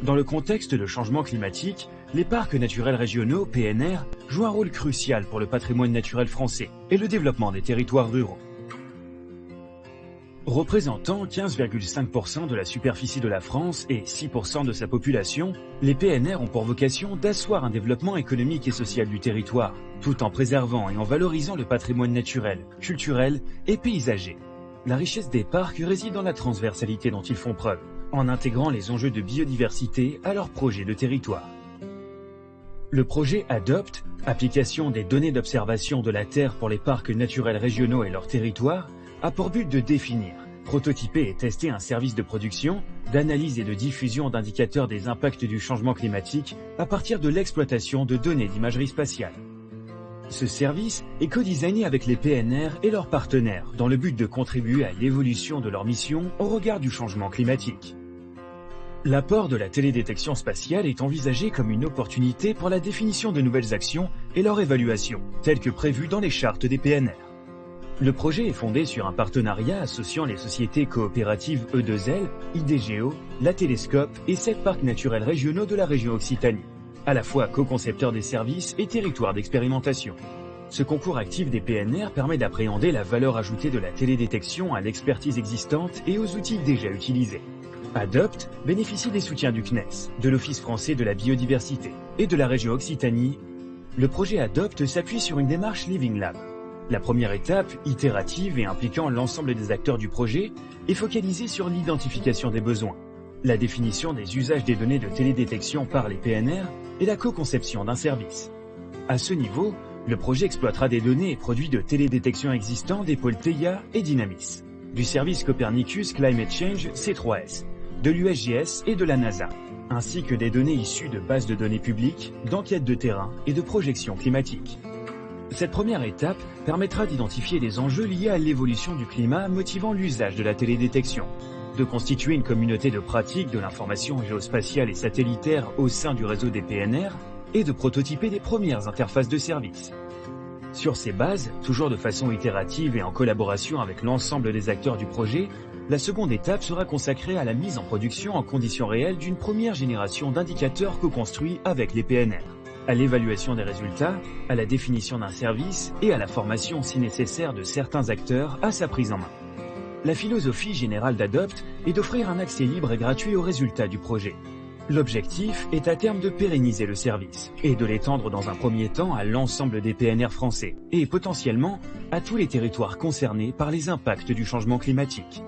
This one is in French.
Dans le contexte de changement climatique, les parcs naturels régionaux, PNR, jouent un rôle crucial pour le patrimoine naturel français et le développement des territoires ruraux. Représentant 15,5% de la superficie de la France et 6% de sa population, les PNR ont pour vocation d'asseoir un développement économique et social du territoire, tout en préservant et en valorisant le patrimoine naturel, culturel et paysager. La richesse des parcs réside dans la transversalité dont ils font preuve, en intégrant les enjeux de biodiversité à leurs projets de territoire. Le projet ADOPT, application des données d'observation de la Terre pour les parcs naturels régionaux et leurs territoires, a pour but de définir, prototyper et tester un service de production, d'analyse et de diffusion d'indicateurs des impacts du changement climatique à partir de l'exploitation de données d'imagerie spatiale. Ce service est co-designé avec les PNR et leurs partenaires dans le but de contribuer à l'évolution de leur mission au regard du changement climatique. L'apport de la télédétection spatiale est envisagé comme une opportunité pour la définition de nouvelles actions et leur évaluation, telles que prévues dans les chartes des PNR. Le projet est fondé sur un partenariat associant les sociétés coopératives E2L, IDGO, La Télescope et 7 parcs naturels régionaux de la région Occitanie, à la fois co-concepteurs des services et territoires d'expérimentation. Ce concours actif des PNR permet d'appréhender la valeur ajoutée de la télédétection à l'expertise existante et aux outils déjà utilisés. ADOPT bénéficie des soutiens du CNES, de l'Office français de la biodiversité et de la région Occitanie. Le projet ADOPT s'appuie sur une démarche Living Lab. La première étape, itérative et impliquant l'ensemble des acteurs du projet, est focalisée sur l'identification des besoins, la définition des usages des données de télédétection par les PNR et la co-conception d'un service. À ce niveau, le projet exploitera des données et produits de télédétection existants des pôles TEIA et Dynamis, du service Copernicus Climate Change C3S, de l'USGS et de la NASA, ainsi que des données issues de bases de données publiques, d'enquêtes de terrain et de projections climatiques. Cette première étape permettra d'identifier les enjeux liés à l'évolution du climat motivant l'usage de la télédétection, de constituer une communauté de pratique de l'information géospatiale et satellitaire au sein du réseau des PNR et de prototyper des premières interfaces de services. Sur ces bases, toujours de façon itérative et en collaboration avec l'ensemble des acteurs du projet, la seconde étape sera consacrée à la mise en production en conditions réelles d'une première génération d'indicateurs co-construits avec les PNR, à l'évaluation des résultats, à la définition d'un service et à la formation si nécessaire de certains acteurs à sa prise en main. La philosophie générale d'ADOPT est d'offrir un accès libre et gratuit aux résultats du projet. L'objectif est à terme de pérenniser le service et de l'étendre dans un premier temps à l'ensemble des PNR français et potentiellement à tous les territoires concernés par les impacts du changement climatique.